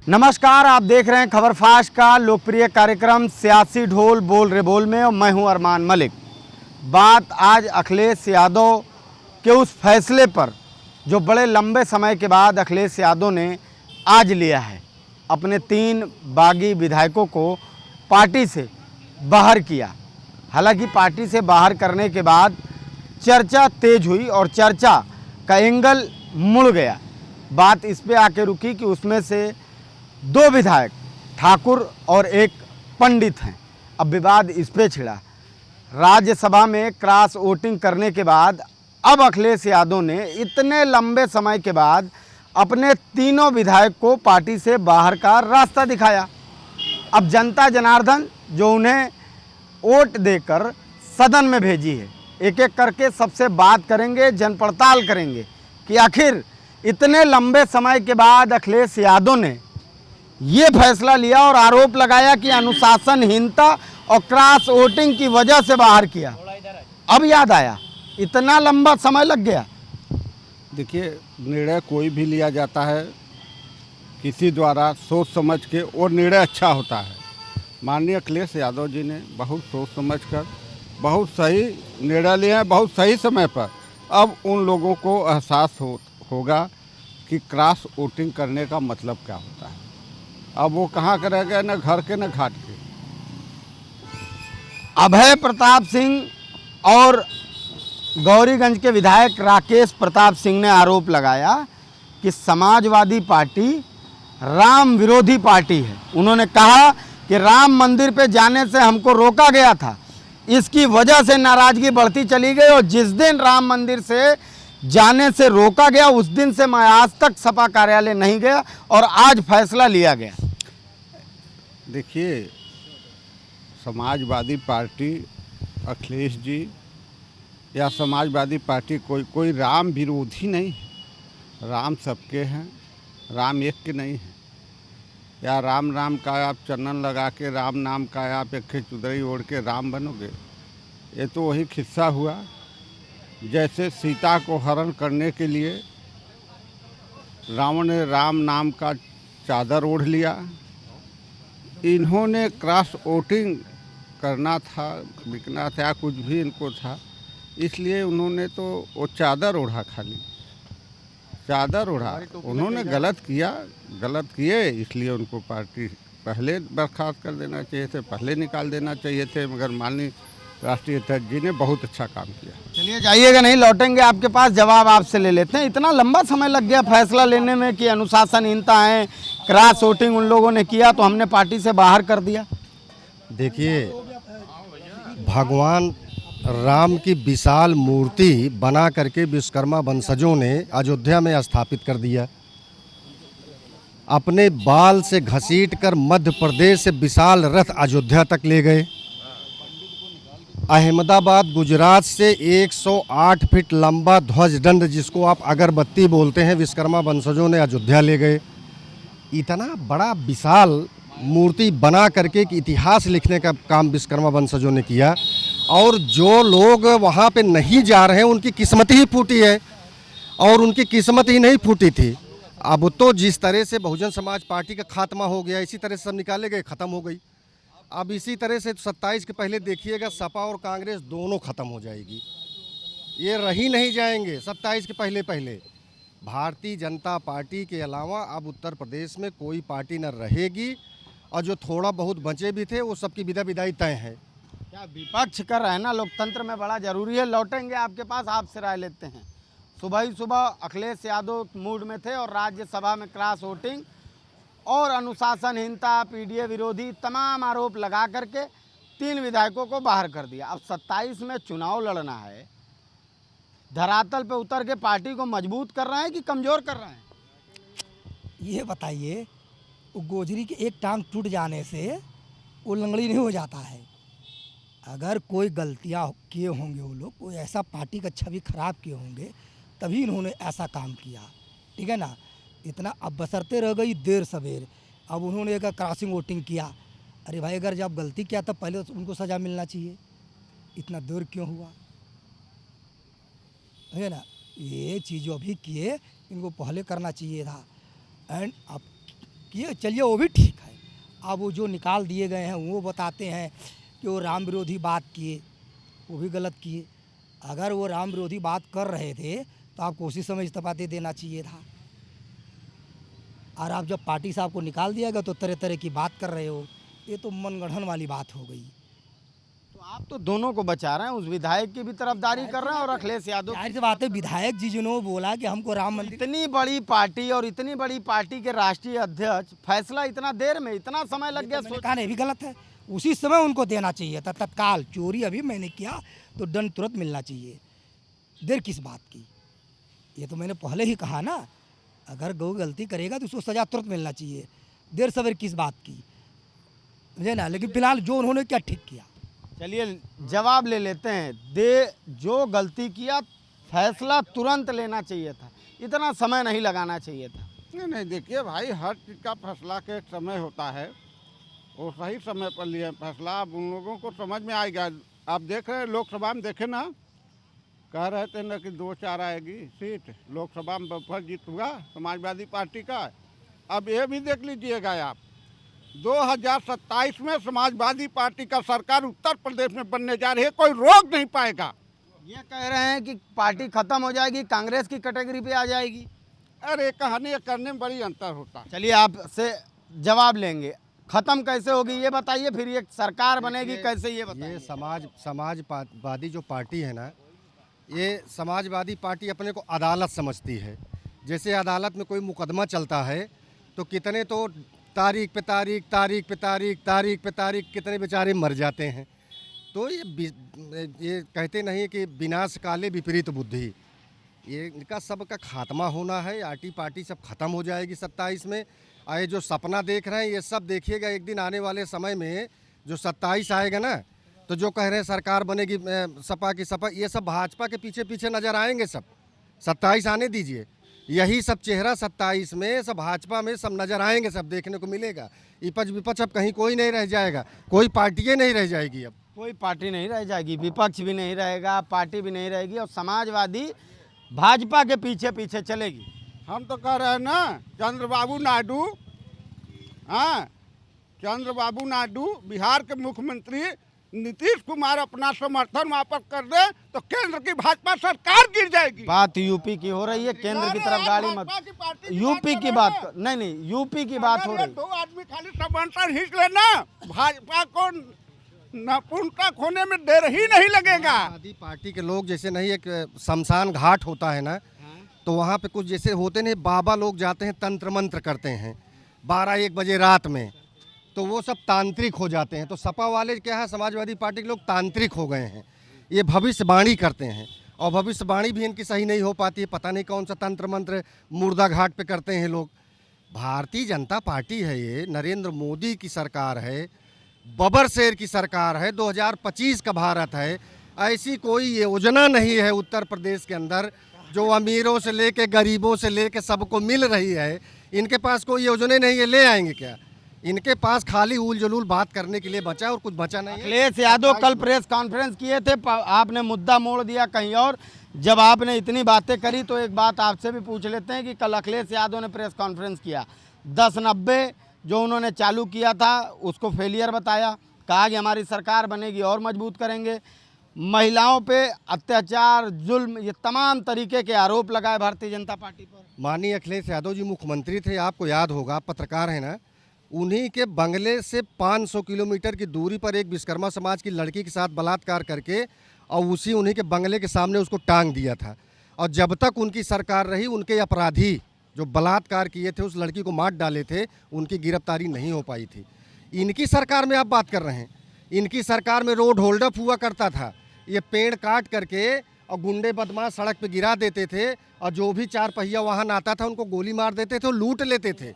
नमस्कार, आप देख रहे हैं खबर फास्ट का लोकप्रिय कार्यक्रम सियासी ढोल बोल रे बोल में और मैं हूं अरमान मलिक। बात आज अखिलेश यादव के उस फैसले पर जो बड़े लंबे समय के बाद अखिलेश यादव ने आज लिया है। अपने 3 बागी विधायकों को पार्टी से बाहर किया। हालांकि पार्टी से बाहर करने के बाद चर्चा तेज हुई और चर्चा का एंगल मुड़ गया। बात इस पे आके रुकी कि उसमें से 2 विधायक ठाकुर और एक पंडित हैं। अब विवाद इस पे छिड़ा। राज्यसभा में क्रॉस वोटिंग करने के बाद अब अखिलेश यादव ने इतने लंबे समय के बाद अपने तीनों विधायक को पार्टी से बाहर का रास्ता दिखाया। अब जनता जनार्दन जो उन्हें वोट देकर सदन में भेजी है, एक एक करके सबसे बात करेंगे, जन पड़ताल करेंगे कि आखिर इतने लंबे समय के बाद अखिलेश यादव ने ये फैसला लिया और आरोप लगाया कि अनुशासनहीनता और क्रॉस वोटिंग की वजह से बाहर किया। अब याद आया, इतना लंबा समय लग गया। देखिए, निर्णय कोई भी लिया जाता है किसी द्वारा सोच समझ के, और निर्णय अच्छा होता है। माननीय अखिलेश यादव जी ने बहुत सोच समझकर बहुत सही निर्णय लिए हैं, बहुत सही समय पर। अब उन लोगों को एहसास होगा कि क्रॉस वोटिंग करने का मतलब क्या होता है। अब वो कहाँ करेंगे, न घर के न घाट के। अभय प्रताप सिंह और गौरीगंज के विधायक राकेश प्रताप सिंह ने आरोप लगाया कि समाजवादी पार्टी राम विरोधी पार्टी है। उन्होंने कहा कि राम मंदिर पे जाने से हमको रोका गया था, इसकी वजह से नाराजगी बढ़ती चली गई और जिस दिन राम मंदिर से जाने से रोका गया उस दिन से मैं आज तक सपा कार्यालय नहीं गया और आज फैसला लिया गया। देखिए, समाजवादी पार्टी, अखिलेश जी या समाजवादी पार्टी कोई राम विरोधी नहीं है। राम सबके हैं, राम एक के नहीं है। या राम नाम का आप चंदन लगा के, राम नाम का आप एक चुदरी ओढ़ के राम बनोगे, ये तो वही किस्सा हुआ जैसे सीता को हरण करने के लिए रावण ने राम नाम का चादर ओढ़ लिया। इन्होंने क्रॉस वोटिंग करना था, बिकना था, कुछ भी इनको था, इसलिए उन्होंने तो वो चादर ओढ़ा, खाली चादर ओढ़ा। उन्होंने गलत किए, इसलिए उनको पार्टी पहले बर्खास्त कर देना चाहिए थे, पहले निकाल देना चाहिए थे। मगर माननीय राष्ट्रीय अध्यक्ष जी ने बहुत अच्छा काम किया। चलिए, जाइएगा नहीं, लौटेंगे आपके पास, जवाब आपसे ले लेते हैं। इतना लंबा समय लग गया फैसला लेने में कि अनुशासनहीनता है, क्रॉस वोटिंग उन लोगों ने किया तो हमने पार्टी से बाहर कर दिया। देखिए, भगवान राम की विशाल मूर्ति बना करके विश्वकर्मा वंशजों ने अयोध्या में स्थापित कर दिया। अपने बाल से घसीट कर मध्य प्रदेश से विशाल रथ अयोध्या तक ले गए। अहमदाबाद गुजरात से 108 फीट लंबा ध्वज दंड, जिसको आप अगरबत्ती बोलते हैं, विश्वकर्मा वंशजों ने अयोध्या ले गए। इतना बड़ा विशाल मूर्ति बना करके कि इतिहास लिखने का काम विश्वकर्मा वंशजों ने किया। और जो लोग वहाँ पे नहीं जा रहे हैं उनकी किस्मत ही फूटी है, और उनकी किस्मत ही नहीं फूटी थी। अब तो जिस तरह से बहुजन समाज पार्टी का खात्मा हो गया, इसी तरह से सब निकाले गए, ख़त्म हो गई। अब इसी तरह से 27 के पहले देखिएगा, सपा और कांग्रेस दोनों ख़त्म हो जाएगी, ये रही नहीं जाएंगे। 27 के पहले भारतीय जनता पार्टी के अलावा अब उत्तर प्रदेश में कोई पार्टी न रहेगी, और जो थोड़ा बहुत बचे भी थे वो सबकी विदाई तय है। क्या विपक्ष कर रहा है ना, लोकतंत्र में बड़ा जरूरी है। लौटेंगे आपके पास, आपसे राय लेते हैं। सुबह ही सुबह अखिलेश यादव मूड में थे और राज्यसभा में क्रॉस वोटिंग और अनुशासनहीनता, पीडीए विरोधी तमाम आरोप लगा करके 3 विधायकों को बाहर कर दिया। अब 27 में चुनाव लड़ना है, धरातल पे उतर के पार्टी को मजबूत कर रहे हैं कि कमज़ोर कर रहे हैं? ये बताइए, गोजरी के एक टांग टूट जाने से वो लंगड़ी नहीं हो जाता है। अगर कोई गलतियां किए होंगे, वो लोग कोई ऐसा पार्टी का छवि खराब किए होंगे, तभी इन्होंने ऐसा काम किया, ठीक है ना। इतना अब बसरते रह गई देर सवेर। अब उन्होंने एक क्रॉसिंग वोटिंग किया। अरे भाई, अगर जब गलती किया तब पहले उनको सज़ा मिलना चाहिए, इतना देर क्यों हुआ, है ना। ये चीज़ जो भी किए, इनको पहले करना चाहिए था। एंड अब किए, चलिए वो भी ठीक है। अब वो जो निकाल दिए गए हैं वो बताते हैं कि वो राम विरोधी बात किए, वो भी गलत किए। अगर वो राम विरोधी बात कर रहे थे तो आपको उसी समय इस्तीफा दे देना चाहिए था। और आप जब पार्टी से आपको निकाल दिया गया तो तरह तरह की बात कर रहे हो, ये तो मनगढ़ंत वाली बात हो गई। तो आप तो दोनों को बचा रहे हैं, उस विधायक की भी तरफदारी कर रहे हैं और अखिलेश यादव। जाहिर सी बात है, विधायक जी जिन्होंने बोला कि हमको राम मंदिर, इतनी बड़ी पार्टी और इतनी बड़ी पार्टी के राष्ट्रीय अध्यक्ष, फैसला इतना देर में, इतना समय लग गया मैंने कहा नहीं, भी गलत है। उसी समय उनको देना चाहिए था तत्काल। चोरी अभी मैंने किया तो दंड तुरंत मिलना चाहिए, देर किस बात की। ये तो मैंने पहले ही कहा ना, अगर गौ गलती करेगा तो उसको सजा तुरंत मिलना चाहिए, देर सवेर किस बात की, समझे ना। लेकिन फिलहाल जो उन्होंने क्या ठीक किया। चलिए जवाब ले लेते हैं। जो गलती किया, फैसला तुरंत लेना चाहिए था, इतना समय नहीं लगाना चाहिए था। नहीं देखिए भाई, हर चीज़ का फैसला के एक समय होता है, वो सही समय पर लिए फैसला। अब उन लोगों को समझ में आएगा। आप देख रहे हैं लोकसभा में, देखे ना, कह रहे थे ना कि 2-4 आएगी सीट, लोकसभा में बम्पर जीत हुआ समाजवादी पार्टी का। अब ये भी देख लीजिएगा आप, 2027 में समाजवादी पार्टी का सरकार उत्तर प्रदेश में बनने जा रही है, कोई रोक नहीं पाएगा। ये कह रहे हैं कि पार्टी खत्म हो जाएगी, कांग्रेस की कैटेगरी पे आ जाएगी। अरे कहानी करने में बड़ी अंतर होता है। चलिए आपसे जवाब लेंगे, खत्म कैसे होगी ये बताइए, फिर ये सरकार बनेगी कैसे ये बताइए। ये समाजवादी जो पार्टी है ना, ये समाजवादी पार्टी अपने को अदालत समझती है। जैसे अदालत में कोई मुकदमा चलता है तो कितने तो तारीख पे तारीख कितने बेचारे मर जाते हैं। तो ये कहते नहीं कि विनाश काले विपरीत बुद्धि, ये इनका सबका खात्मा होना है। आटी पार्टी सब खत्म हो जाएगी 27 में। आए जो सपना देख रहे हैं ये सब देखिएगा, एक दिन आने वाले समय में जो 27 आएगा ना, तो जो कह रहे हैं सरकार बनेगी सपा की सपा, ये सब भाजपा के पीछे पीछे नजर आएंगे सब। 27 आने दीजिए, यही सब चेहरा 27 में सब भाजपा में सब नजर आएंगे, सब देखने को मिलेगा। विपक्ष विपक्ष अब कहीं कोई नहीं रह जाएगा, कोई पार्टियाँ नहीं रह जाएगी। अब कोई पार्टी नहीं रह जाएगी, विपक्ष भी नहीं रहेगा, पार्टी भी नहीं रहेगी और समाजवादी भाजपा के पीछे पीछे चलेगी। हम तो कह रहे हैं ना, चंद्रबाबू नायडू, हाँ, चंद्रबाबू नायडू बिहार के मुख्यमंत्री नीतीश कुमार अपना समर्थन वापस कर दे तो केंद्र की भाजपा सरकार गिर जाएगी। बात यूपी की हो रही है, केंद्र की तरफ गाड़ी मत। यूपी की बात नहीं, यूपी की बात हो रही। 2 आदमी खाली स्पॉन्सर हिट लेना, भाजपा को नपुंसक होने में देर ही नहीं लगेगा। समाजवादी पार्टी के लोग जैसे नहीं, एक शमशान घाट होता है ना, तो वहाँ पे कुछ जैसे होते नहीं, बाबा लोग जाते हैं तंत्र मंत्र करते हैं 12-1 बजे रात में, तो वो सब तांत्रिक हो जाते हैं। तो सपा वाले क्या है, समाजवादी पार्टी के लोग तांत्रिक हो गए हैं, ये भविष्यवाणी करते हैं और भविष्यवाणी भी इनकी सही नहीं हो पाती है। पता नहीं कौन सा तंत्र मंत्र मुर्दा घाट पे करते हैं लोग। भारतीय जनता पार्टी है, ये नरेंद्र मोदी की सरकार है, बबर शेर की सरकार है, 2025 का भारत है। ऐसी कोई योजना नहीं है उत्तर प्रदेश के अंदर जो अमीरों से लेके गरीबों से लेके सबको मिल रही है। इनके पास कोई योजना नहीं है, ले आएंगे क्या? इनके पास खाली उल जलूल बात करने के लिए बचा और कुछ बचा नहीं है। अखिलेश यादव कल प्रेस कॉन्फ्रेंस किए थे, आपने मुद्दा मोड़ दिया कहीं और। जब आपने इतनी बातें करी तो एक बात आपसे भी पूछ लेते हैं कि कल अखिलेश यादव ने प्रेस कॉन्फ्रेंस किया, 10-90 जो उन्होंने चालू किया था उसको फेलियर बताया, कहा कि हमारी सरकार बनेगी और मजबूत करेंगे। महिलाओं पे अत्याचार, जुल्म, ये तमाम तरीके के आरोप लगाए भारतीय जनता पार्टी पर। माननीय अखिलेश यादव जी मुख्यमंत्री थे, आपको याद होगा, आप पत्रकार हैं ना, उन्हीं के बंगले से 500 किलोमीटर की दूरी पर एक विश्वकर्मा समाज की लड़की के साथ बलात्कार करके और उन्हीं के बंगले के सामने उसको टांग दिया था। और जब तक उनकी सरकार रही, उनके अपराधी जो बलात्कार किए थे, उस लड़की को मार डाले थे, उनकी गिरफ्तारी नहीं हो पाई थी। इनकी सरकार में आप बात कर रहे हैं, इनकी सरकार में रोड होल्डअप हुआ करता था। ये पेड़ काट करके और गुंडे बदमाश सड़क पे गिरा देते थे और जो भी 4 पहिया वाहन आता था उनको गोली मार देते थे और लूट लेते थे।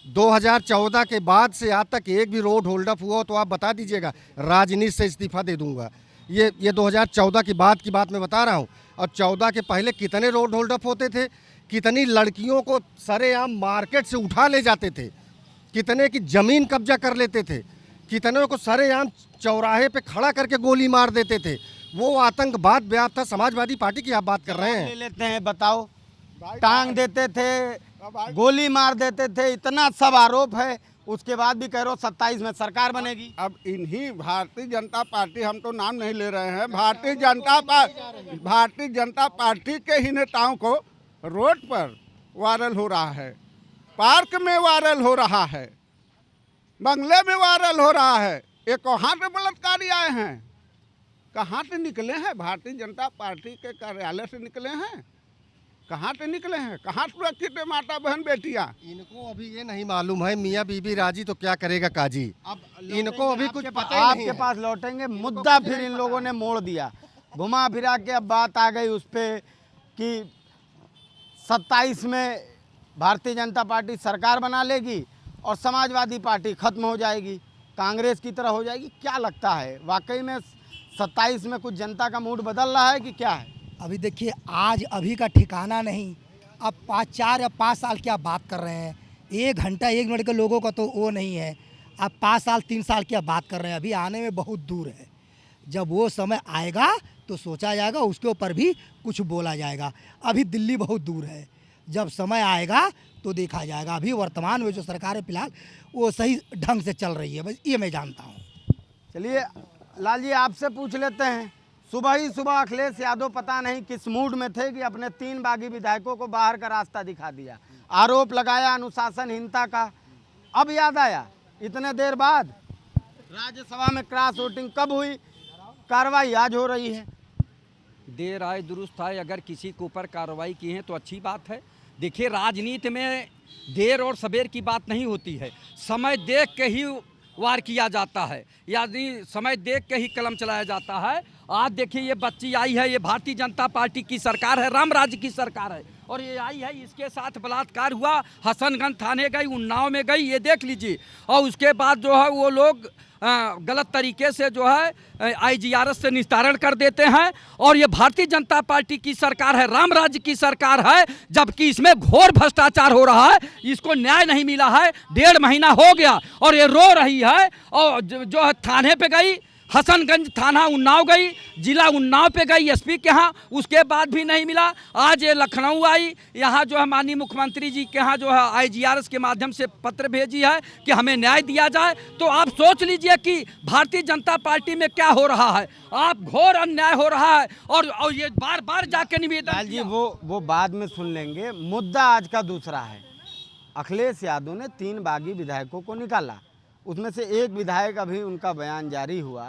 2014 के बाद से आज तक एक भी रोड होल्डअप हुआ हो तो आप बता दीजिएगा, राजनीति से इस्तीफा दे दूंगा। ये 2014 की बात मैं बता रहा हूँ। और 14 के पहले कितने रोड होल्डअप होते थे, कितनी लड़कियों को सरेआम मार्केट से उठा ले जाते थे, कितने की ज़मीन कब्जा कर लेते थे, कितने को सरेआम चौराहे पे खड़ा करके गोली मार देते थे। वो आतंकवाद ब्याह था। समाजवादी पार्टी की आप बात कर रहे हैं। ले लेते हैं, बताओ। टांग देते थे, गोली मार देते थे, इतना सब आरोप है, उसके बाद भी कह रहे हो 27 में सरकार बनेगी। अब इन्हीं भारतीय जनता पार्टी, हम तो नाम नहीं ले रहे हैं, भारतीय जनता पार्टी के ही नेताओं को रोड पर वायरल हो रहा है, पार्क में वायरल हो रहा है, बंगले में वायरल हो रहा है। ये कहाँ से बलात्कारी आए हैं, कहाँ से निकले हैं? भारतीय जनता पार्टी के कार्यालय से निकले हैं? कहाँ से निकले हैं? कहाँ सुरक्षित है माता बहन बेटियाँ? इनको अभी ये नहीं मालूम है मियाँ बीबी राजी तो क्या करेगा काजी। अब इनको अभी कुछ पता ही नहीं आपके है। पास लौटेंगे। मुद्दा फिर इन लोगों ने मोड़ दिया, घुमा फिरा के अब बात आ गई उस पर कि 27 में भारतीय जनता पार्टी सरकार बना लेगी और समाजवादी पार्टी खत्म हो जाएगी, कांग्रेस की तरह हो जाएगी। क्या लगता है, वाकई में 27 में कुछ जनता का मूड बदल रहा है कि क्या है? अभी देखिए, आज अभी का ठिकाना नहीं। अब 4 या 5 साल की आप बात कर रहे हैं, 1 घंटा 1 मिनट के लोगों का तो वो नहीं है। आप 5 साल 3 साल की आप बात कर रहे हैं, अभी आने में बहुत दूर है। जब वो समय आएगा तो सोचा जाएगा, उसके ऊपर भी कुछ बोला जाएगा। अभी दिल्ली बहुत दूर है, जब समय आएगा तो देखा जाएगा। अभी वर्तमान में जो सरकार है फिलहाल वो सही ढंग से चल रही है, बस ये मैं जानता हूँ। चलिए लाल जी, आपसे पूछ लेते हैं। सुबह ही सुबह अखिलेश यादव पता नहीं किस मूड में थे कि अपने 3 बागी विधायकों को बाहर का रास्ता दिखा दिया, आरोप लगाया अनुशासनहीनता का। अब याद आया इतने देर बाद। राज्यसभा में क्रॉस वोटिंग कब हुई, कार्रवाई आज हो रही है। देर आए दुरुस्त आए, अगर किसी के ऊपर कार्रवाई की है तो अच्छी बात है। देखिए, राजनीति में देर और सवेर की बात नहीं होती है, समय देख के ही वार किया जाता है, यानी समय देख के ही कलम चलाया जाता है। आज देखिए, ये बच्ची आई है, ये भारतीय जनता पार्टी की सरकार है, राम राज्य की सरकार है, और ये आई है, इसके साथ बलात्कार हुआ, हसनगंज थाने गई, उन्नाव में गई, ये देख लीजिए। और उसके बाद जो है वो लोग गलत तरीके से जो है IGRS से निस्तारण कर देते हैं। और ये भारतीय जनता पार्टी की सरकार है, राम राज्य की सरकार है, जबकि इसमें घोर भ्रष्टाचार हो रहा है, इसको न्याय नहीं मिला है। 1.5 महीना हो गया और ये रो रही है, और जो है थाने पे गई, हसनगंज थाना उन्नाव गई, जिला उन्नाव पे गई SP के यहाँ, उसके बाद भी नहीं मिला। आज ये लखनऊ आई, यहाँ जो है माननीय मुख्यमंत्री जी के यहाँ जो है IGRS के माध्यम से पत्र भेजी है कि हमें न्याय दिया जाए। तो आप सोच लीजिए कि भारतीय जनता पार्टी में क्या हो रहा है। आप घोर अन्याय हो रहा है, और ये बार बार जाके निवेदन लाल जी, वो बाद में सुन लेंगे। मुद्दा आज का दूसरा है। अखिलेश यादव ने 3 बागी विधायकों को निकाला, उसमें से एक विधायक अभी उनका बयान जारी हुआ,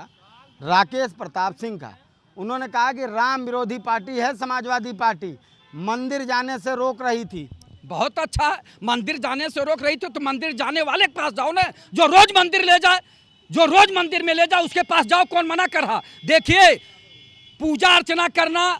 राकेश प्रताप सिंह का। उन्होंने कहा कि राम विरोधी पार्टी है समाजवादी पार्टी, मंदिर जाने से रोक रही थी। बहुत अच्छा है, मंदिर जाने से रोक रही थी तो मंदिर जाने वाले के पास जाओ ना, जो रोज मंदिर ले जाए, जो रोज मंदिर में ले जाए उसके पास जाओ, कौन मना कर रहा। देखिए, पूजा अर्चना करना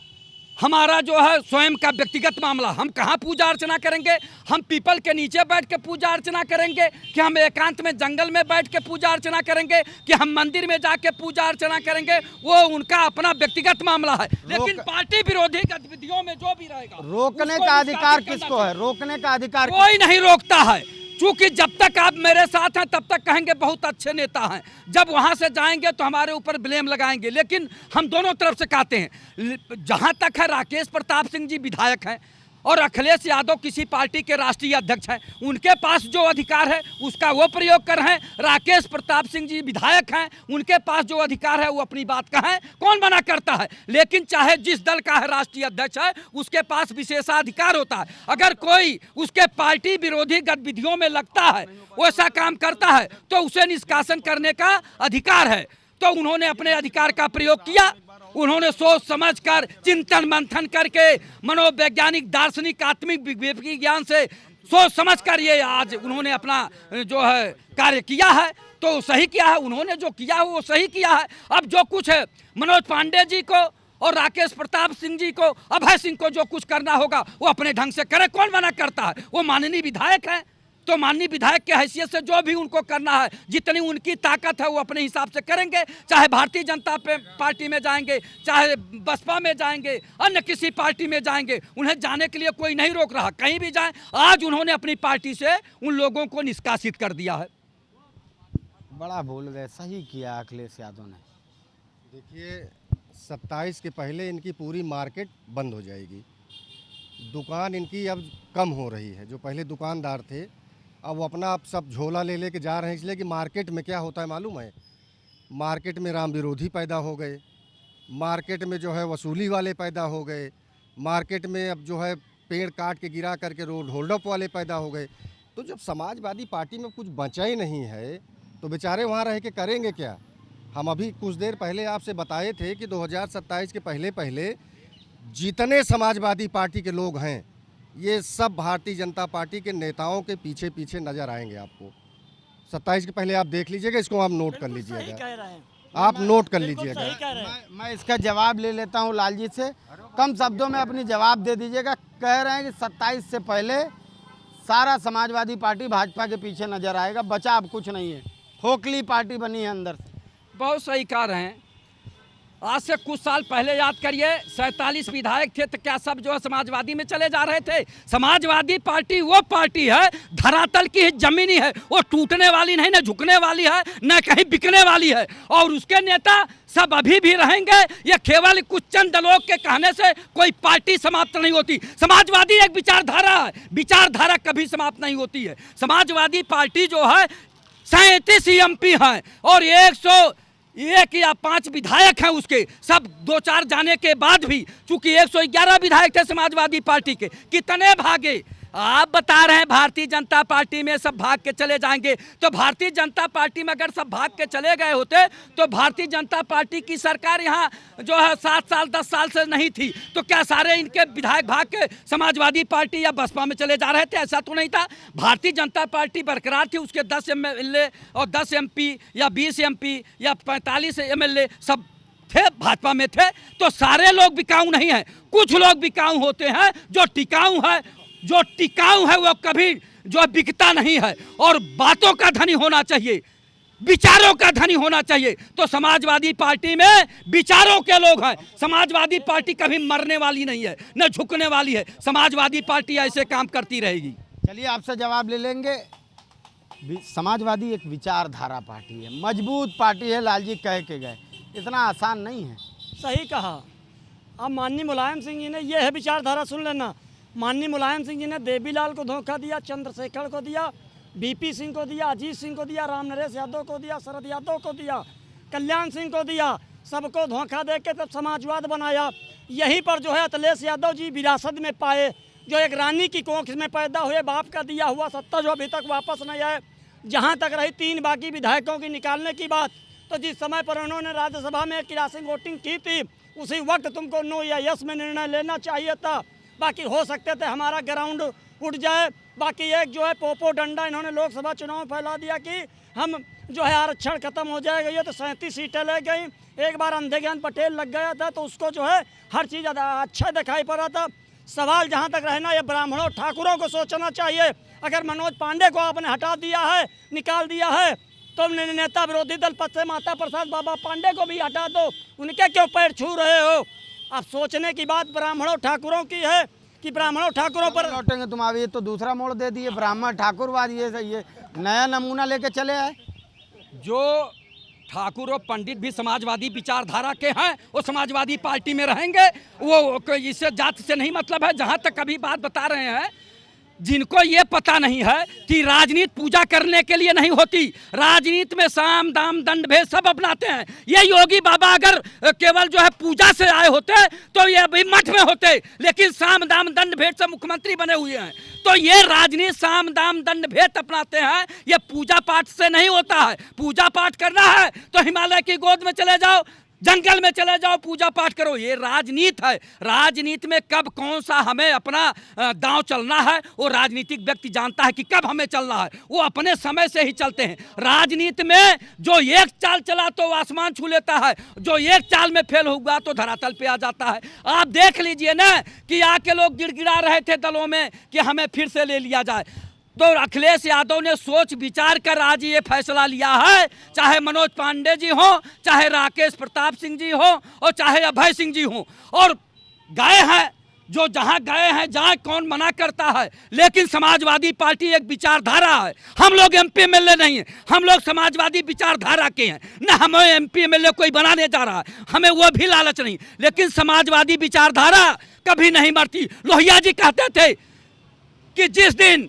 हमारा जो है स्वयं का व्यक्तिगत मामला, हम कहाँ पूजा अर्चना करेंगे। हम पीपल के नीचे बैठ के पूजा अर्चना करेंगे कि हम एकांत में जंगल में बैठ के पूजा अर्चना करेंगे कि हम मंदिर में जाके पूजा अर्चना करेंगे, वो उनका अपना व्यक्तिगत मामला है। लेकिन पार्टी विरोधी गतिविधियों में जो भी रहेगा, रोकने का अधिकार किसको है? रोकने का अधिकार कोई नहीं रोकता है, क्योंकि जब तक आप मेरे साथ हैं तब तक कहेंगे बहुत अच्छे नेता हैं, जब वहां से जाएंगे तो हमारे ऊपर ब्लेम लगाएंगे। लेकिन हम दोनों तरफ से कहते हैं, जहां तक है राकेश प्रताप सिंह जी विधायक हैं और अखिलेश यादव किसी पार्टी के राष्ट्रीय अध्यक्ष हैं, उनके पास जो अधिकार है उसका वो प्रयोग कर रहे हैं। राकेश प्रताप सिंह जी विधायक हैं, उनके पास जो अधिकार है वो अपनी बात कहें, कौन मना करता है। लेकिन चाहे जिस दल का है राष्ट्रीय अध्यक्ष है, उसके पास विशेषाधिकार होता है। अगर कोई उसके पार्टी विरोधी गतिविधियों में लगता है, वैसा काम करता है, तो उसे निष्कासन करने का अधिकार है। तो उन्होंने अपने अधिकार का प्रयोग किया, उन्होंने सोच समझ कर, चिंतन मंथन करके, मनोवैज्ञानिक दार्शनिक आत्मिक विज्ञान से सोच समझ कर ये आज उन्होंने अपना जो है कार्य किया है, तो सही किया है। उन्होंने जो किया है वो सही किया है। अब जो कुछ है मनोज पांडे जी को और राकेश प्रताप सिंह जी को, अभय सिंह को जो कुछ करना होगा वो अपने ढंग से करे, कौन मना करता है। वो माननीय विधायक है, तो माननीय विधायक के हैसियत से जो भी उनको करना है, जितनी उनकी ताकत है वो अपने हिसाब से करेंगे। चाहे भारतीय जनता पार्टी में जाएंगे, चाहे बसपा में जाएंगे, अन्य किसी पार्टी में जाएंगे, उन्हें जाने के लिए कोई नहीं रोक रहा, कहीं भी जाएं। आज उन्होंने अपनी पार्टी से उन लोगों को निष्कासित कर दिया है। बड़ा भूल गए, सही किया अखिलेश यादव ने। देखिए, 27 के पहले इनकी पूरी मार्केट बंद हो जाएगी। दुकान इनकी अब कम हो रही है। जो पहले दुकानदार थे अब वो अपना अब सब झोला ले लेके जा रहे हैं, इसलिए कि मार्केट में क्या होता है मालूम है, मार्केट में राम विरोधी पैदा हो गए, मार्केट में जो है वसूली वाले पैदा हो गए, मार्केट में अब जो है पेड़ काट के गिरा करके रोड होल्ड अप वाले पैदा हो गए। तो जब समाजवादी पार्टी में कुछ बचा ही नहीं है तो बेचारे वहाँ रह के करेंगे क्या। हम अभी कुछ देर पहले आपसे बताए थे कि 2027 के पहले पहले जितने समाजवादी पार्टी के लोग हैं ये सब भारतीय जनता पार्टी के नेताओं के पीछे पीछे नजर आएंगे आपको। 27 के पहले आप देख लीजिएगा, इसको आप नोट कर लीजिएगा, आप नोट कर लीजिएगा। मैं इसका जवाब ले लेता हूँ लालजी से, कम शब्दों में अपनी जवाब दे दीजिएगा। कह रहे हैं कि 27 से पहले सारा समाजवादी पार्टी भाजपा के पीछे नजर आएगा, बचा अब कुछ नहीं है, खोखली पार्टी बनी है अंदर से। बहुत सही कह रहे हैं। आज से कुछ साल पहले याद करिए 47 विधायक थे तो क्या सब जो है समाजवादी में चले जा रहे थे। समाजवादी पार्टी वो पार्टी है धरातल की जमीनी है, वो टूटने वाली नहीं, न झुकने वाली है, न कहीं बिकने वाली है। और उसके नेता सब अभी भी रहेंगे। ये केवल कुछ चंद लोग के कहने से कोई पार्टी समाप्त नहीं होती। समाजवादी एक विचारधारा है, विचारधारा कभी समाप्त नहीं होती है। समाजवादी पार्टी जो है 37 एमपी हैं और 101 या 5 विधायक हैं उसके, सब 2-4 जाने के बाद भी, चूंकि 111 विधायक थे समाजवादी पार्टी के, कितने भागे। आप बता रहे हैं भारतीय जनता पार्टी में सब भाग के चले जाएंगे, तो भारतीय जनता पार्टी में अगर सब भाग के चले गए होते तो भारतीय जनता पार्टी की सरकार यहाँ जो है 7 साल 10 साल से नहीं थी, तो क्या सारे इनके विधायक भाग के समाजवादी पार्टी या बसपा में चले जा रहे थे? ऐसा तो नहीं था। भारतीय जनता पार्टी बरकरार थी, उसके 10 MLA और 10 MP या 20 MP या 45 MLA सब थे, भाजपा में थे। तो सारे लोग बिकाऊ नहीं हैं, कुछ लोग बिकाऊ होते हैं। जो टिकाऊ है वो कभी जो बिकता नहीं है और बातों का धनी होना चाहिए, विचारों का धनी होना चाहिए। तो समाजवादी पार्टी में विचारों के लोग हैं। समाजवादी पार्टी कभी मरने वाली नहीं है, न झुकने वाली है। समाजवादी पार्टी ऐसे काम करती रहेगी। चलिए आपसे जवाब ले लेंगे। समाजवादी एक विचारधारा पार्टी है, मजबूत पार्टी है, लालजी कह के गए, इतना आसान नहीं है। सही कहा। अब माननीय मुलायम सिंह जी ने, ये है विचारधारा, सुन लेना। माननीय मुलायम सिंह जी ने देवीलाल को धोखा दिया, चंद्रशेखर को दिया, BP सिंह को दिया, अजीत सिंह को दिया, राम नरेश यादव को दिया, शरद यादव को दिया, कल्याण सिंह को दिया, सबको धोखा दे के तब समाजवाद बनाया। यहीं पर जो है अखिलेश यादव जी विरासत में पाए, जो एक रानी की कोख में पैदा हुए, बाप का दिया हुआ सत्ता जो अभी तक वापस नहीं आए। जहाँ तक रही 3 बाकी विधायकों की निकालने की बात, तो जिस समय पर उन्होंने राज्यसभा में क्रॉसिंग वोटिंग की थी उसी वक्त तुमको नो या यस में निर्णय लेना चाहिए था। बाकी हो सकते थे हमारा ग्राउंड उठ जाए। बाकी एक जो है पोपो डंडा इन्होंने लोकसभा चुनाव में फैला दिया कि हम जो है आरक्षण खत्म हो जाएगा। ये तो 37 सीटें ले गई। एक बार अंधे ज्ञान पटेल लग गया था तो उसको जो है हर चीज़ अच्छा दिखाई पड़ा था। सवाल जहाँ तक रहना ये ब्राह्मणों ठाकुरों को सोचना चाहिए। अगर मनोज पांडे को आपने हटा दिया है, निकाल दिया है, तो नेता विरोधी दल पद से माता प्रसाद बाबा पांडे को भी हटा दो, उनके क्यों पैर छू रहे हो? अब सोचने की बात ब्राह्मणों ठाकुरों की है कि ब्राह्मणों ठाकुरों पर लौटेंगे तुम। अभी तो दूसरा मोड़ दे दिए, ब्राह्मण ठाकुरवाद, ये नया नमूना लेके चले आए। जो ठाकुर और पंडित भी समाजवादी विचारधारा के हैं, वो समाजवादी पार्टी में रहेंगे। वो इससे जात से नहीं मतलब है। जहाँ तक अभी बात बता रहे हैं, जिनको ये पता नहीं है कि राजनीति पूजा करने के लिए नहीं होती, राजनीति में साम दाम दंड भेद सब अपनाते हैं। ये योगी बाबा अगर केवल जो है पूजा से आए होते तो ये अभी मठ में होते, लेकिन साम दाम दंड भेद से मुख्यमंत्री बने हुए हैं। तो ये राजनीति साम दाम दंड भेद अपनाते हैं, ये पूजा पाठ से नहीं होता है। पूजा पाठ करना है तो हिमालय की गोद में चले जाओ, जंगल में चले जाओ, पूजा पाठ करो। ये राजनीति है। राजनीति में कब कौन सा हमें अपना दांव चलना है वो राजनीतिक व्यक्ति जानता है कि कब हमें चलना है। वो अपने समय से ही चलते हैं। राजनीति में जो एक चाल चला तो वो आसमान छू लेता है, जो एक चाल में फेल हुआ तो धरातल पे आ जाता है। आप देख लीजिए ना कि आके लोग गिड़गिड़ा रहे थे दलों में कि हमें फिर से ले लिया जाए, तो अखिलेश यादव ने सोच विचार कर आज ये फैसला लिया है। चाहे मनोज पांडे जी हो, चाहे राकेश प्रताप सिंह जी हो और चाहे अभय सिंह जी हो, और गए हैं जो जहां गए हैं, जहां कौन मना करता है। लेकिन समाजवादी पार्टी एक विचारधारा है। हम लोग MP MLA नहीं है, हम लोग समाजवादी विचारधारा के हैं। न हमें MP MLA कोई बनाने जा रहा है, हमें वो भी लालच नहीं। लेकिन समाजवादी विचारधारा कभी नहीं मरती। लोहिया जी कहते थे कि जिस दिन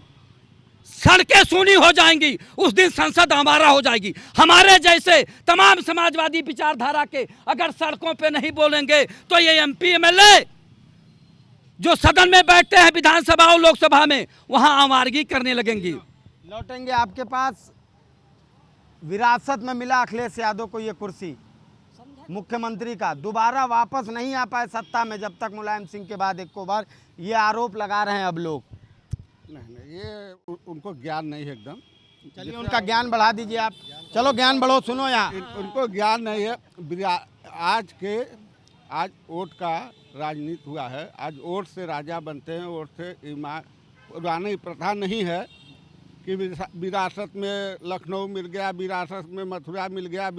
सड़कें सूनी हो जाएंगी उस दिन संसद हमारा हो जाएगी। हमारे जैसे तमाम समाजवादी विचारधारा के अगर सड़कों पे नहीं बोलेंगे तो ये एमपी एमएलए जो सदन में बैठते हैं विधानसभा और लोकसभा में वहां आवारगी करने लगेंगी। लौटेंगे आपके पास। विरासत में मिला अखिलेश यादव को ये कुर्सी मुख्यमंत्री का, दोबारा वापस नहीं आ पाए सत्ता में जब तक मुलायम सिंह के बाद एक बार, ये आरोप लगा रहे हैं अब लोग। नहीं ये उनको ज्ञान नहीं है एकदम। चलिए उनका ज्ञान बढ़ा दीजिए आप। चलो ज्ञान बढ़ो, सुनो यहाँ। उनको ज्ञान नहीं है। आज वोट का राजनीति हुआ है। आज वोट से राजा बनते हैं, वोट से ईमान। पुरानी प्रथा नहीं है कि विरासत में लखनऊ मिल गया, विरासत में मथुरा मिल गया,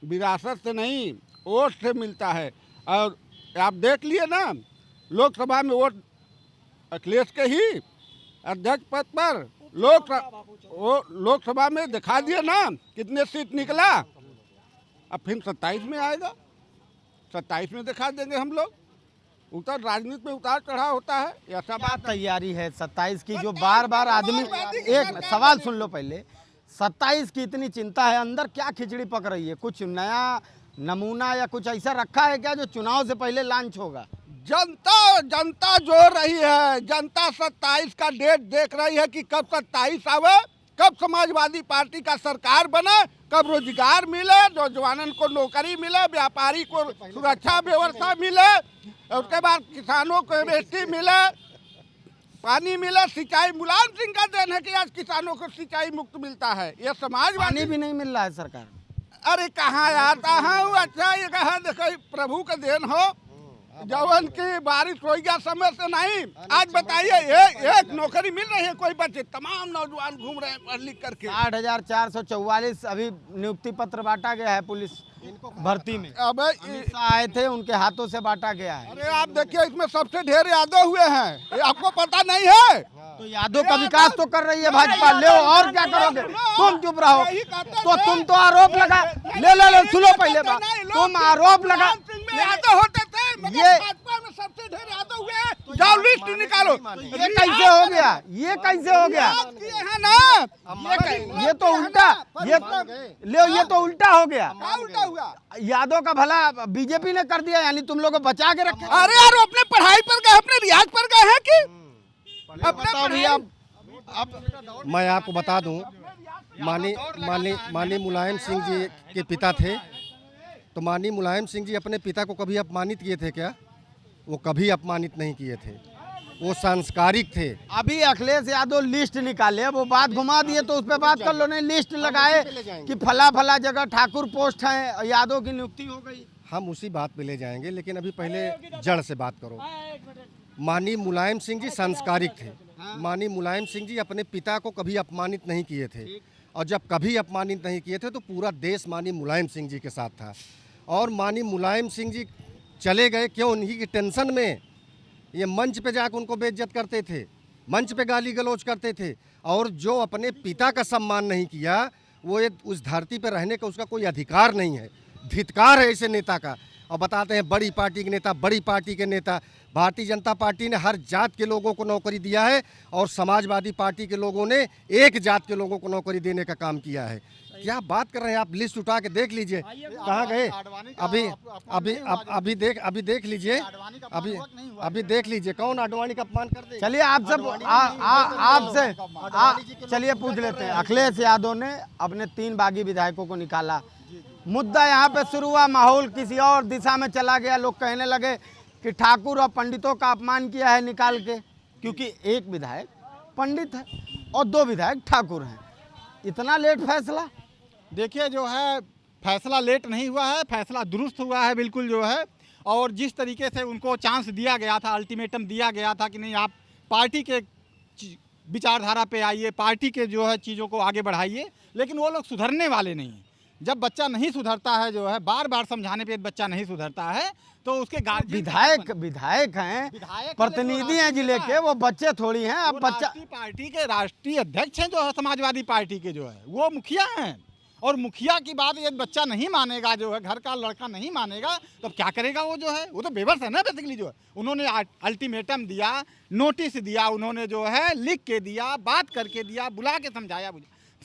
विरासत से नहीं, वोट से मिलता है। और आप देख लिए ना, लोकसभा में वोट अखिलेश के ही अध्यक्ष पद पर, लोकसभा में दिखा दिए ना कितने सीट निकला। अब फिर 27 में आएगा, 27 में दिखा देंगे हम लोग। राजनीति में उतार चढ़ाव होता है, ऐसा बात। तैयारी है 27 की, जो बार बार आदमी, एक सवाल सुन लो पहले, 27 की इतनी चिंता है, अंदर क्या खिचड़ी पक रही है? कुछ नया नमूना या कुछ ऐसा रखा है क्या जो चुनाव से पहले लॉन्च होगा? जनता जोर रही है। जनता 27 का डेट देख रही है कि कब 27 आवे, कब समाजवादी पार्टी का सरकार बने, कब रोजगार मिले, नौजवानों को नौकरी मिले, व्यापारी को सुरक्षा व्यवस्था मिले, उसके बाद किसानों को एमएसपी मिले, पानी मिले, सिंचाई। मुलायम सिंह का देन है कि आज किसानों को सिंचाई मुक्त मिलता है। ये समाजवादी पानी भी नहीं मिल रहा है सरकार। अरे कहाँ आता हूँ। अच्छा ये कहा देखो प्रभु का देन हो, जवन की बारिश हो गया समय से नहीं। आज बताइए एक नौकरी मिल रही है कोई बच्चे? तमाम नौजवान घूम रहे हैं पढ़ लिख करके। 8,444 अभी नियुक्ति पत्र बांटा गया है पुलिस भर्ती में। अब आए थे, उनके हाथों से बांटा गया है। अरे आप देखिए इसमें सबसे ढेर यादव हुए हैं, आपको पता नहीं है? तो यादव का विकास तो कर रही है भाजपा। ले और क्या करोगे? तुम चुप रहो। तो तुम तो आरोप लगा, ले सुनो पहले बात। तुम आरोप लगा, यादव होते थे, ये भाजपा में सबसे ढेर यादव हुए। जाओ लिस्ट निकालो। ये कैसे हो गया? ये कैसे हो गया? है ना, ये तो उल्टा, ये तो उल्टा हो गया। उल्टा हुआ। यादव का भला बीजेपी ने कर दिया, यानी तुम लोग को बचा के रखे। अरे यार अपने पढ़ाई पर गए, अपने रियाज पर गए हैं कि बताओ भैया। अब मैं आपको बता दूं, माननीय मुलायम सिंह जी के पिता थे, तो माननीय मुलायम सिंह जी अपने पिता को कभी अपमानित किए थे क्या? वो कभी अपमानित नहीं किए थे, वो संस्कारिक थे। अभी अखिलेश यादव लिस्ट निकाले, वो बात घुमा दिए तो उस पर बात कर लो। नहीं, लिस्ट लगाए कि फला जगह ठाकुर पोस्ट है, यादव की नियुक्ति हो गई। हम उसी बात पे ले जाएंगे, लेकिन अभी पहले जड़ से बात करो। माननीय मुलायम सिंह जी संस्कारिक थे। माननीय मुलायम सिंह जी अपने पिता को कभी अपमानित नहीं किए थे, और जब कभी अपमानित नहीं किए थे तो पूरा देश माननीय मुलायम सिंह जी के साथ था। और माननीय मुलायम सिंह जी चले गए क्यों? उन्हीं की टेंशन में ये मंच पे जाकर उनको बेइज्जत करते थे, मंच पे गाली गलौज करते थे, और जो अपने पिता का सम्मान नहीं किया वो उस धरती पर रहने का उसका कोई अधिकार नहीं है। धिक्कार है ऐसे नेता का। और बताते हैं बड़ी पार्टी के नेता, बड़ी पार्टी के नेता। भारतीय जनता पार्टी ने हर जात के लोगों को नौकरी दिया है, और समाजवादी पार्टी के लोगों ने एक जात के लोगों को नौकरी देने का काम किया है। क्या बात कर रहे हैं आप? लिस्ट उठा के देख लीजिए कहाँ गए। अभी देख लीजिए, अभी देख लीजिए कौन आडवाणी का अपमान कर दे। चलिए आपसे चलिए पूछ लेते हैं। अखिलेश यादव ने अपने 3 बागी विधायकों को निकाला, मुद्दा यहाँ पे शुरू हुआ, माहौल किसी और दिशा में चला गया। लोग कहने लगे कि ठाकुर और पंडितों का अपमान किया है निकाल के, क्योंकि एक विधायक पंडित है और 2 विधायक ठाकुर हैं। इतना लेट फैसला? देखिए जो है फैसला लेट नहीं हुआ है, फैसला दुरुस्त हुआ है बिल्कुल जो है। और जिस तरीके से उनको चांस दिया गया था, अल्टीमेटम दिया गया था कि नहीं आप पार्टी के विचारधारा पे आइए, पार्टी के जो है चीज़ों को आगे बढ़ाइए, लेकिन वो लोग सुधरने वाले नहीं हैं। जब बच्चा नहीं सुधरता है, जो है बार बार समझाने पे बच्चा नहीं सुधरता है, तो उसके विधायक हैं, प्रतिनिधि हैं जिले के, वो बच्चे थोड़ी हैं। अब बच्चा पार्टी के राष्ट्रीय अध्यक्ष हैं जो है समाजवादी पार्टी के, जो है वो मुखिया हैं, और मुखिया की बात ये बच्चा नहीं मानेगा, जो है घर का लड़का नहीं मानेगा, तो अब क्या करेगा वो, जो है वो तो बेबस है ना बेसिकली। जो है उन्होंने अल्टीमेटम दिया, नोटिस दिया, उन्होंने जो है लिख के दिया, बात करके दिया, बुला के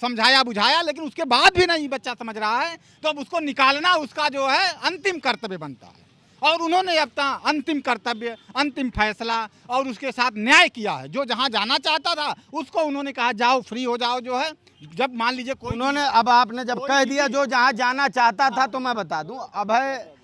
समझाया बुझाया, लेकिन उसके बाद भी नहीं बच्चा समझ रहा है, तो अब उसको निकालना उसका जो है अंतिम कर्तव्य बनता है। और उन्होंने अब तक अंतिम कर्तव्य, अंतिम फैसला और उसके साथ न्याय किया है। जो जहां जाना चाहता था उसको उन्होंने कहा जाओ, फ्री हो जाओ। जो है जब मान लीजिए कोई उन्होंने, अब आपने जब कह दिया जो जहां जाना चाहता था, तो मैं बता दूं, अब है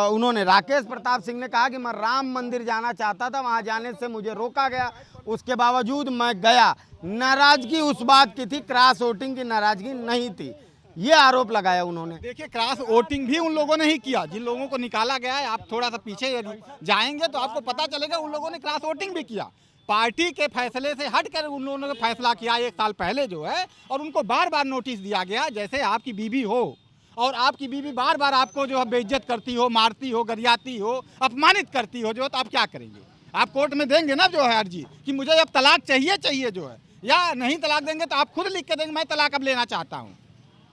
उन्होंने, राकेश प्रताप सिंह ने कहा कि मैं राम मंदिर जाना चाहता था, वहां जाने से मुझे रोका गया, उसके बावजूद मैं गया। नाराजगी उस बात की थी, क्रॉस वोटिंग की नाराजगी नहीं थी, ये आरोप लगाया उन्होंने। देखिए, क्रॉस वोटिंग भी उन लोगों ने ही किया जिन लोगों को निकाला गया है। आप थोड़ा सा पीछे यदि जाएंगे तो आपको पता चलेगा उन लोगों ने क्रॉस वोटिंग भी किया। पार्टी के फैसले से हटकर उन लोगों ने फैसला किया 1 साल पहले जो है, और उनको बार बार नोटिस दिया गया। जैसे आपकी बीवी हो और आपकी बीवी बार बार आपको जो है बेइज्जत करती हो, मारती हो, गरियाती हो, अपमानित करती हो, जो है तो आप क्या करेंगे? आप कोर्ट में देंगे ना जो है अर्जी कि मुझे अब तलाक चाहिए जो है, या नहीं तलाक देंगे तो आप खुद लिख के देंगे मैं तलाक अब लेना चाहता हूँ।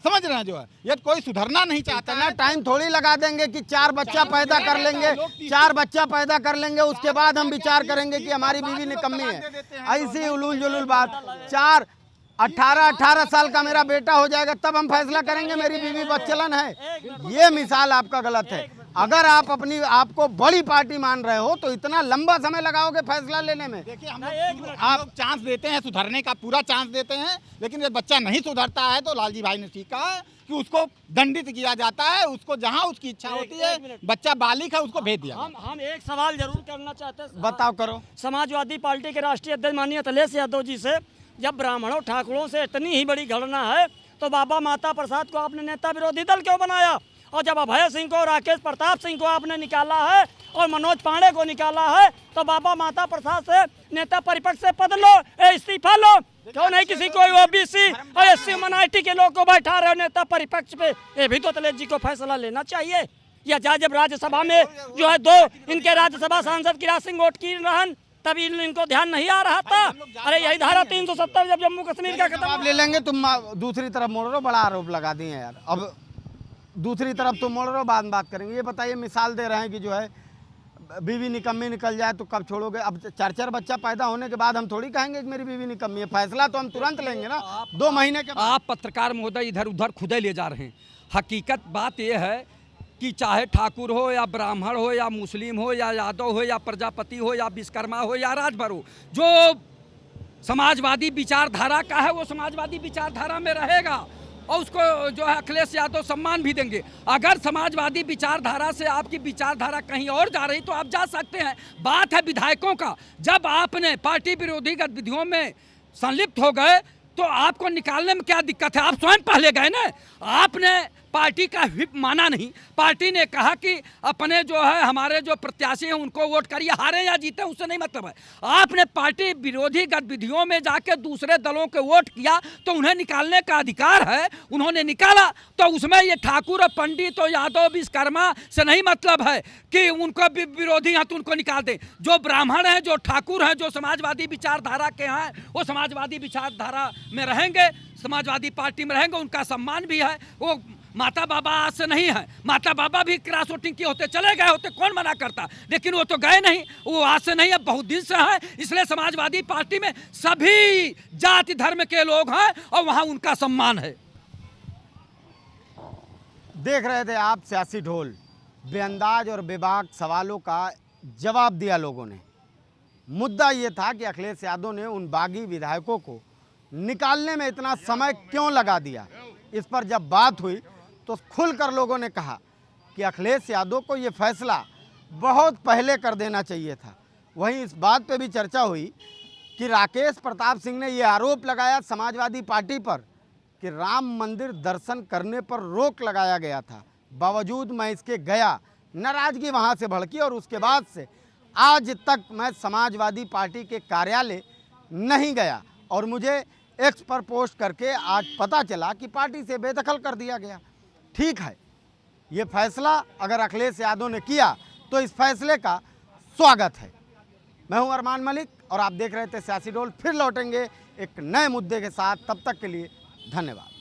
समझ रहे हैं? जो है ये कोई सुधरना नहीं चाहता इतना है। टाइम थोड़ी लगा देंगे कि 4 बच्चा पैदा कर लेंगे, 4 बच्चा पैदा कर लेंगे, उसके बाद हम विचार करेंगे कि हमारी बीवी निकम्मी है। ऐसी उलूल जुलूल बात। 18 साल का मेरा बेटा हो जाएगा तब हम फैसला करेंगे मेरी बीवी बच्चलन है। ये मिसाल आपका गलत है। अगर आप अपनी आपको बड़ी पार्टी मान रहे हो तो इतना लंबा समय लगाओगे फैसला लेने में। देखिए, हम आप चांस देते हैं, सुधरने का पूरा चांस देते हैं, लेकिन ये बच्चा नहीं सुधरता है तो लालजी भाई ने ठीक कहा कि उसको दंडित किया जाता है। उसको जहां उसकी इच्छा होती है, बच्चा बालिग है, उसको भेज दिया। हम एक सवाल जरूर करना चाहते हैं। बताओ, करो। समाजवादी पार्टी के राष्ट्रीय अध्यक्ष माननीय अखिलेश यादव जी से, जब ब्राह्मणों ठाकुरों से इतनी ही बड़ी घटना है तो बाबा माता प्रसाद को आपने नेता विरोधी दल क्यों बनाया? और जब अभय सिंह को, राकेश प्रताप सिंह को आपने निकाला है और मनोज पांडे को निकाला है, तो बाबा माता प्रसाद से नेता परिपक्ष से पद लो, इस्तीफा लो। क्यों नहीं किसी को ओबीसी और एससी माइनॉरिटी के लोग को बैठा रहे हो नेता परिपक्ष पे? ये भी तो अखिलेश जी को फैसला लेना चाहिए। या जब राज्यसभा में जो है 2 इनके राज्यसभा सांसद किरात सिंह वोट की रहन, तभी इनको ध्यान नहीं आ रहा था। अरे यही धारा 370 जब जम्मू कश्मीर का खत्म, आप ले लेंगे। तुम दूसरी तरफ मोड़ रहे हो, बड़ा आरोप लगा दिए यार। अब दूसरी तरफ तुम मोड़ रहे हो, बाद में बात करेंगे। ये बताइए, मिसाल दे रहे हैं कि जो है बीवी निकम्मी निकल जाए तो कब छोड़ोगे? अब 4 बच्चा पैदा होने के बाद हम थोड़ी कहेंगे कि मेरी बीवी निकम्मी है। फैसला तो हम तुरंत लेंगे ना, 2 महीने के बाद। आप पत्रकार महोदय इधर उधर खुदे ले जा रहे हैं। हकीकत बात यह है कि चाहे ठाकुर हो या ब्राह्मण हो या मुस्लिम हो या यादव हो या प्रजापति हो या विश्वकर्मा हो या राजभर हो, जो समाजवादी विचारधारा का है वो समाजवादी विचारधारा में रहेगा और उसको जो है अखिलेश यादव सम्मान भी देंगे। अगर समाजवादी विचारधारा से आपकी विचारधारा कहीं और जा रही तो आप जा सकते हैं। बात है विधायकों का। जब आपने पार्टी विरोधी गतिविधियों में संलिप्त हो गए तो आपको निकालने में क्या दिक्कत है? आप स्वयं पहले गए ना। आपने पार्टी का व्हिप माना नहीं। पार्टी ने कहा कि अपने जो है हमारे जो प्रत्याशी हैं उनको वोट करिए, हारे या जीते उससे नहीं मतलब है। आपने पार्टी विरोधी गतिविधियों में जाके दूसरे दलों के वोट किया तो उन्हें निकालने का अधिकार है, उन्होंने निकाला। तो उसमें ये ठाकुर और पंडित और यादव विश्वकर्मा से नहीं मतलब है कि उनको विरोधी हैं तो उनको निकाल दें। जो ब्राह्मण हैं, जो ठाकुर हैं, जो समाजवादी विचारधारा के हैं, वो समाजवादी विचारधारा में रहेंगे, समाजवादी पार्टी में रहेंगे, उनका सम्मान भी है। वो माता बाबा आज से नहीं है। माता बाबा भी क्रॉस वोटिंग किए होते, चले गए होते, कौन मना करता? लेकिन वो तो गए नहीं, वो आज से नहीं है, बहुत दिन से है। इसलिए समाजवादी पार्टी में सभी जाति धर्म के लोग हैं और वहां उनका सम्मान है। देख रहे थे आप सियासी ढोल। बेअंदाज और बेबाक सवालों का जवाब दिया लोगों ने। मुद्दा ये था कि अखिलेश यादव ने उन बागी विधायकों को निकालने में इतना समय क्यों लगा दिया। इस पर जब बात हुई तो खुलकर लोगों ने कहा कि अखिलेश यादव को ये फैसला बहुत पहले कर देना चाहिए था। वहीं इस बात पे भी चर्चा हुई कि राकेश प्रताप सिंह ने ये आरोप लगाया समाजवादी पार्टी पर कि राम मंदिर दर्शन करने पर रोक लगाया गया था, बावजूद मैं इसके गया। नाराज़गी वहाँ से भड़की और उसके बाद से आज तक मैं समाजवादी पार्टी के कार्यालय नहीं गया और मुझे एक्स पर पोस्ट करके आज पता चला कि पार्टी से बेदखल कर दिया गया। ठीक है, ये फैसला अगर अखिलेश यादव ने किया तो इस फैसले का स्वागत है। मैं हूं अरमान मलिक और आप देख रहे थे सियासी ढोल। फिर लौटेंगे एक नए मुद्दे के साथ, तब तक के लिए धन्यवाद।